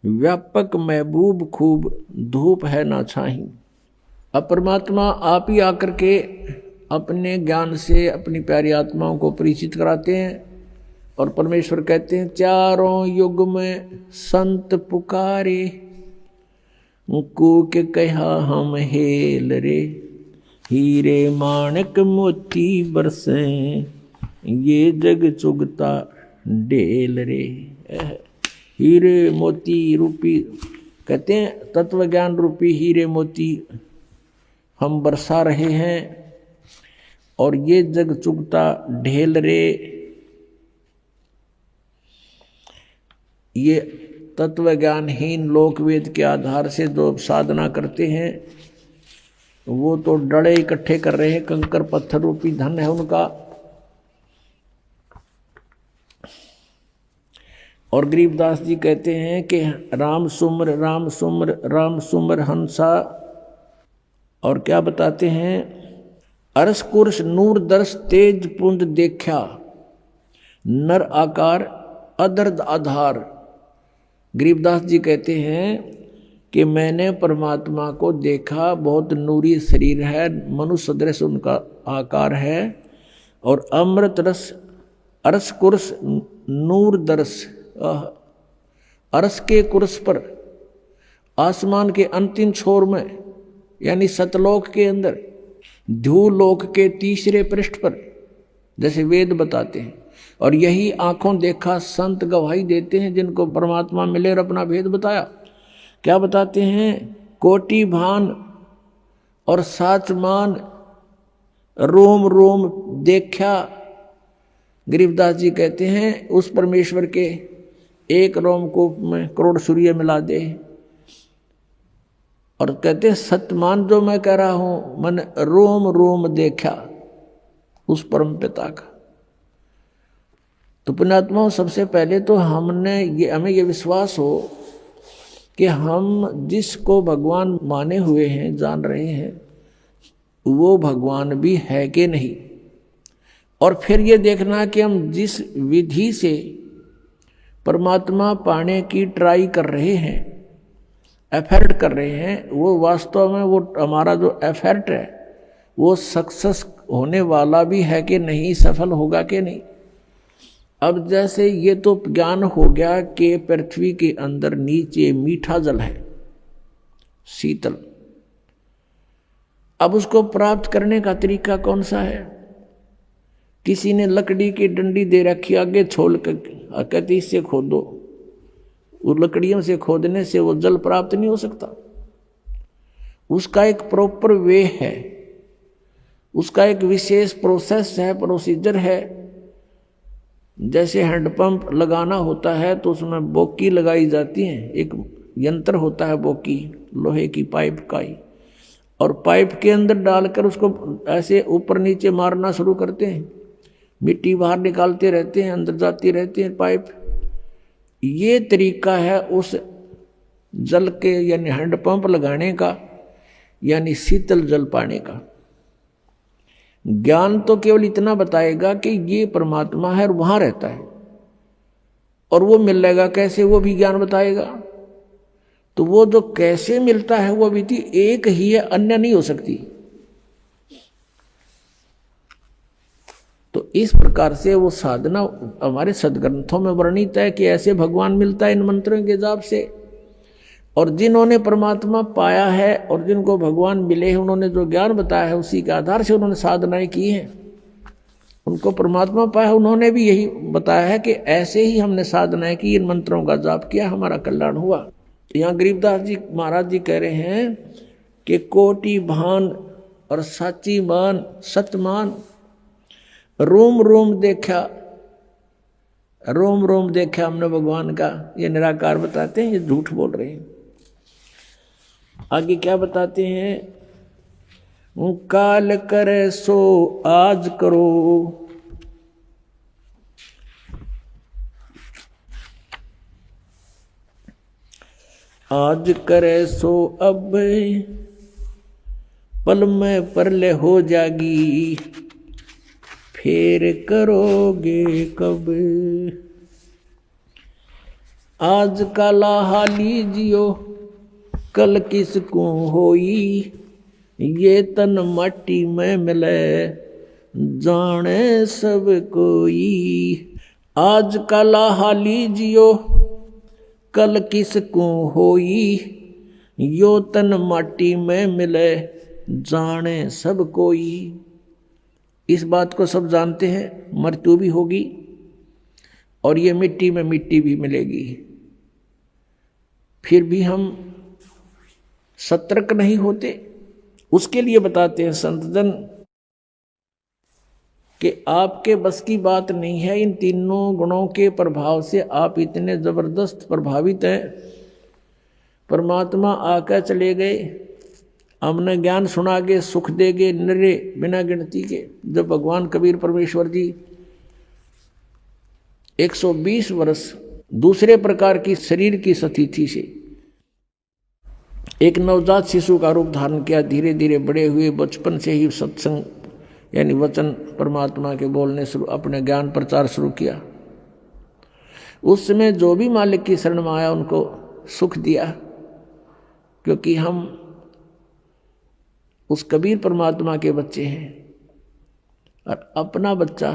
व्यापक महबूब खूब धूप है ना छाही। अब परमात्मा आप ही आकर के अपने ज्ञान से अपनी प्यारी आत्माओं को परिचित कराते हैं और परमेश्वर कहते हैं चारों युग में संत पुकारे, कूक कहा हम हेल रे, हीरे माणक मोती बरसे, ये जग चुगता ढेल रे। हीरे मोती रूपी कहते हैं तत्व ज्ञान रूपी हीरे मोती हम बरसा रहे हैं और ये जग चुगता ढेल रे। ये तत्व ज्ञानहीन लोकवेद के आधार से जो साधना करते हैं वो तो डड़े इकट्ठे कर रहे हैं, कंकर पत्थर रूपी धन है उनका। और गरीबदास जी कहते हैं कि राम सुमर राम सुमर राम सुमर हंसा। और क्या बताते हैं, अरस कुर्श नूर दर्श तेज पुंज देखा, नर आकार अदर्द आधार। गरीबदास जी कहते हैं कि मैंने परमात्मा को देखा, बहुत नूरी शरीर है, मनुष्य सदृश उनका आकार है और अमृत रस अरस कुर्श नूर दर्श। अरस के कुर्स पर आसमान के अंतिम छोर में यानी सतलोक के अंदर ध्यूलोक के तीसरे पृष्ठ पर जैसे वेद बताते हैं, और यही आंखों देखा संत गवाही देते हैं जिनको परमात्मा मिले और अपना भेद बताया। क्या बताते हैं, कोटि भान और साचमान रोम रोम देखा। गरीबदास जी कहते हैं उस परमेश्वर के एक रोमकूप में करोड़ सूर्य मिला दे। और कहते हैं सतमान जो मैं कह रहा हूं मैंने रोम रोम देखा उस परम पिता का। तो पुण्यात्माओं, सबसे पहले तो हमें ये विश्वास हो कि हम जिसको भगवान माने हुए हैं, जान रहे हैं, वो भगवान भी है कि नहीं। और फिर ये देखना कि हम जिस विधि से परमात्मा पाने की ट्राई कर रहे हैं, एफर्ट कर रहे हैं, वो वास्तव में वो हमारा जो एफर्ट है वो सक्सेस होने वाला भी है कि नहीं, सफल होगा कि नहीं। अब जैसे ये तो ज्ञान हो गया कि पृथ्वी के अंदर नीचे मीठा जल है, शीतल। अब उसको प्राप्त करने का तरीका कौन सा है? किसी ने लकड़ी की डंडी दे रखी, आगे छोड़ कर कहती इससे खोदो। वो लकड़ियों से खोदने से वो जल प्राप्त नहीं हो सकता। उसका एक प्रॉपर वे है, उसका एक विशेष प्रोसेस है, प्रोसीजर है। जैसे हैंडपंप लगाना होता है तो उसमें बोकी लगाई जाती है, एक यंत्र होता है बोकी, लोहे की पाइप का ही, और पाइप के अंदर डालकर उसको ऐसे ऊपर नीचे मारना शुरू करते हैं, मिट्टी बाहर निकालते रहते हैं, अंदर जाती रहती है पाइप। ये तरीका है उस जल के यानी हैंडपंप लगाने का, यानी शीतल जल पाने का। ज्ञान तो केवल इतना बताएगा कि ये परमात्मा है और वहां रहता है, और वो मिलेगा कैसे, वो भी ज्ञान बताएगा। तो वो जो कैसे मिलता है वो विधि एक ही है, अन्य नहीं हो सकती। तो इस प्रकार से वो साधना हमारे सदग्रंथों में वर्णित है कि ऐसे भगवान मिलता है इन मंत्रों के जाप से। और जिन्होंने परमात्मा पाया है और जिनको भगवान मिले हैं, उन्होंने जो ज्ञान बताया है उसी के आधार से उन्होंने साधनाएं की हैं। उनको परमात्मा पाया, उन्होंने भी यही बताया है कि ऐसे ही हमने साधनाएं की, इन मंत्रों का जाप किया, हमारा कल्याण हुआ। यहाँ गरीबदास जी महाराज जी कह रहे हैं कि कोटि भान और साची मान सतमान, रोम रोम देखा, रोम रोम देखा हमने भगवान का, ये निराकार बताते हैं, ये झूठ बोल रहे हैं। आगे क्या बताते हैं, काल करे सो आज करो, आज करे सो अब, पल में परले हो जागी, फिर करोगे कब। आज का लाहा लीजियो, कल किसको होई, ये तन मट्टी में मिले, जाने सब कोई। आज का लाहा लीजियो, कल किसको होई, यो तन माटी में मिले, जाने सब कोई। इस बात को सब जानते हैं, मृत्यु भी होगी और ये मिट्टी में मिट्टी भी मिलेगी। फिर भी हम सतर्क नहीं होते। उसके लिए बताते हैं संतजन कि आपके बस की बात नहीं है, इन तीनों गुणों के प्रभाव से आप इतने जबरदस्त प्रभावित हैं। परमात्मा आकर चले गए, हमने ज्ञान सुना के सुख देगे निरे बिना गिनती के। जब भगवान कबीर परमेश्वर जी 120 वर्ष दूसरे प्रकार की शरीर की स्थिति से एक नवजात शिशु का रूप धारण किया, धीरे धीरे बड़े हुए, बचपन से ही सत्संग यानी वचन परमात्मा के बोलने शुरू, अपने ज्ञान प्रचार शुरू किया। उस समय जो भी मालिक की शरण में आया उनको सुख दिया, क्योंकि हम उस कबीर परमात्मा के बच्चे हैं। और अपना बच्चा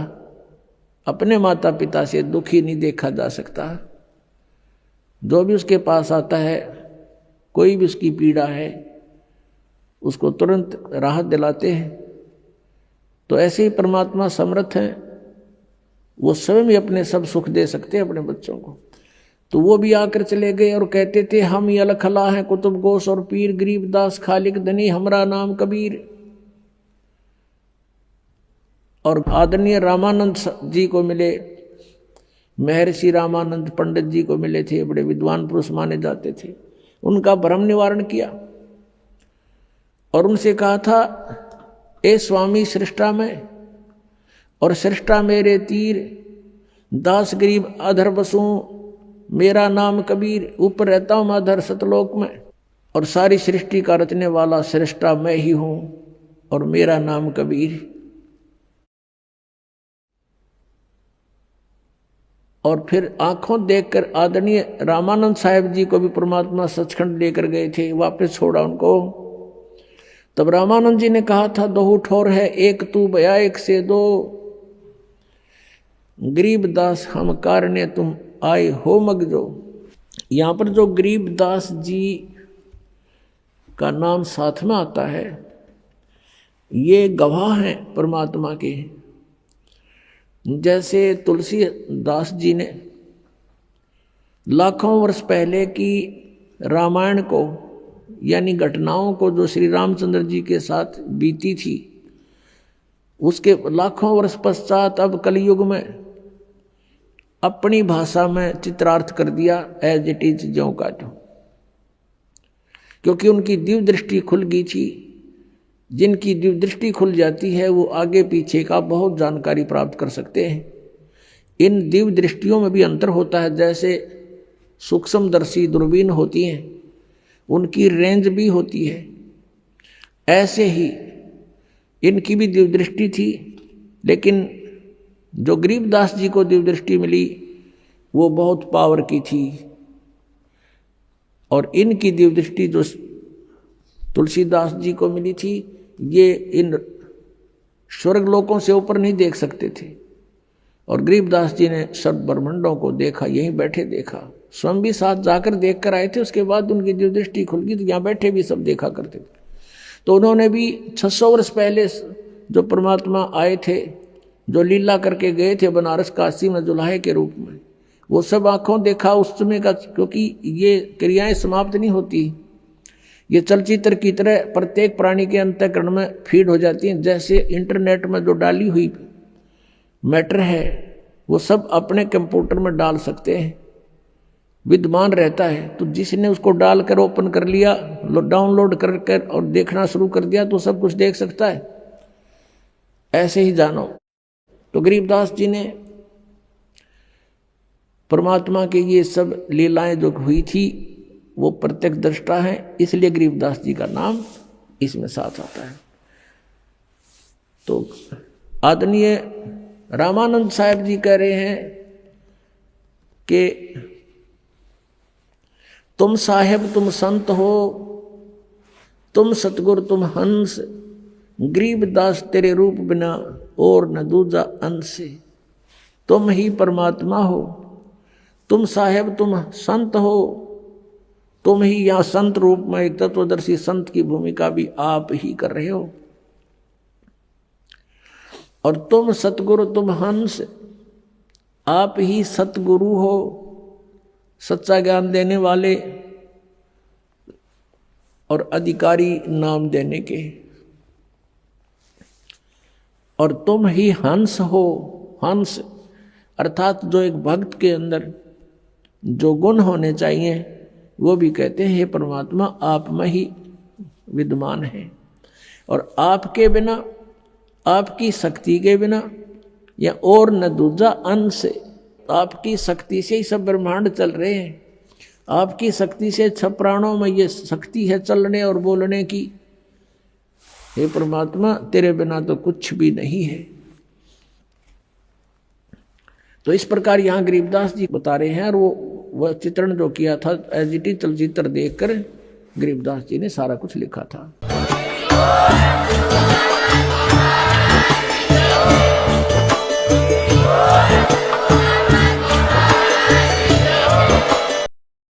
अपने माता पिता से दुखी नहीं देखा जा सकता। जो भी उसके पास आता है, कोई भी उसकी पीड़ा है, उसको तुरंत राहत दिलाते हैं। तो ऐसे ही परमात्मा समर्थ हैं, वो स्वयं ही अपने सब सुख दे सकते हैं अपने बच्चों को। तो वो भी आकर चले गए और कहते थे, हम ये अलखला हैं कुतुब गोस और पीर, गरीबदास खालिक धनी, हमरा नाम कबीर। और आदरणीय रामानंद जी को मिले, महर्षि रामानंद पंडित जी को मिले थे, बड़े विद्वान पुरुष माने जाते थे। उनका भ्रम निवारण किया और उनसे कहा था, ए स्वामी सृष्टा में और सृष्टा मेरे तीर, दास गरीब अधर बसूं, मेरा नाम कबीर, ऊपर रहता हूं मैं अधर सतलोक में, और सारी सृष्टि का रचने वाला सृष्टा मैं ही हूं और मेरा नाम कबीर। और फिर आंखों देखकर आदरणीय रामानंद साहेब जी को भी परमात्मा सचखंड लेकर गए थे, वापस छोड़ा उनको। तब रामानंद जी ने कहा था, दो ठोर है एक तू भया एक से दो, गरीबदास हम कारणे तुम आए हो मगजो। यहाँ पर जो गरीबदास जी का नाम साथ में आता है, ये गवाह हैं परमात्मा के। जैसे तुलसीदास जी ने लाखों वर्ष पहले की रामायण को यानी घटनाओं को जो श्री रामचंद्र जी के साथ बीती थी, उसके लाखों वर्ष पश्चात अब कलयुग में अपनी भाषा में चित्रार्थ कर दिया, एज इट इज ज्यों का त्यों। क्योंकि उनकी दिव्य दृष्टि खुल गई थी। जिनकी दिव्य दृष्टि खुल जाती है वो आगे पीछे का बहुत जानकारी प्राप्त कर सकते हैं। इन दिव्य दृष्टियों में भी अंतर होता है। जैसे सूक्ष्मदर्शी दूरबीन होती हैं, उनकी रेंज भी होती है, ऐसे ही इनकी भी दिव्य दृष्टि थी। लेकिन जो गरीबदास जी को दिव्य दृष्टि मिली वो बहुत पावर की थी, और इनकी दिव्य दृष्टि जो तुलसीदास जी को मिली थी, ये इन स्वर्ग लोकों से ऊपर नहीं देख सकते थे। और गरीबदास जी ने सब ब्रह्मांडों को देखा, यहीं बैठे देखा। स्वयं भी साथ जाकर देख कर आए थे। उसके बाद उनकी जो दृष्टि खुल गई तो यहाँ बैठे भी सब देखा करते थे। तो उन्होंने भी 600 वर्ष पहले जो परमात्मा आए थे, जो लीला करके गए थे बनारस काशी में जुलाहे के रूप में, वो सब आंखों देखा उस समय का। क्योंकि ये क्रियाएं समाप्त नहीं होती, ये चलचित्र की तरह प्रत्येक प्राणी के अंतःकरण में फीड हो जाती हैं। जैसे इंटरनेट में जो डाली हुई मैटर है वो सब अपने कंप्यूटर में डाल सकते हैं, विद्यमान रहता है। तो जिसने उसको डालकर ओपन कर लिया, डाउनलोड कर और देखना शुरू कर दिया तो सब कुछ देख सकता है। ऐसे ही जानो। तो गरीबदास जी ने परमात्मा के ये सब लीलाएं जो हुई थी वो प्रत्यक्ष दृष्टा है, इसलिए गरीबदास जी का नाम इसमें साथ आता है। तो आदरणीय रामानंद साहब जी कह रहे हैं कि तुम साहेब तुम संत हो, तुम सतगुरु तुम हंस, गरीबदास तेरे रूप बिना और न दूजा अंश। तुम ही परमात्मा हो, तुम साहेब तुम संत हो, तुम ही यहाँ संत रूप में एक तत्वदर्शी संत की भूमिका भी आप ही कर रहे हो। और तुम सतगुरु तुम हंस, आप ही सतगुरु हो, सच्चा ज्ञान देने वाले और अधिकारी नाम देने के। और तुम ही हंस हो, हंस अर्थात जो एक भक्त के अंदर जो गुण होने चाहिए वो भी कहते हैं हे परमात्मा आप में ही विद्यमान है। और आपके बिना, आपकी शक्ति के बिना या और न दूजा अंश, आपकी शक्ति से ही सब ब्रह्मांड चल रहे हैं। आपकी शक्ति से सब प्राणों में ये शक्ति है चलने और बोलने की। हे परमात्मा तेरे बिना तो कुछ भी नहीं है। तो इस प्रकार यहाँ गरीबदास जी बता रहे हैं। और वह चित्रण जो किया था एज इट इज चलचित्र देखकर गरीबदास जी ने सारा कुछ लिखा था।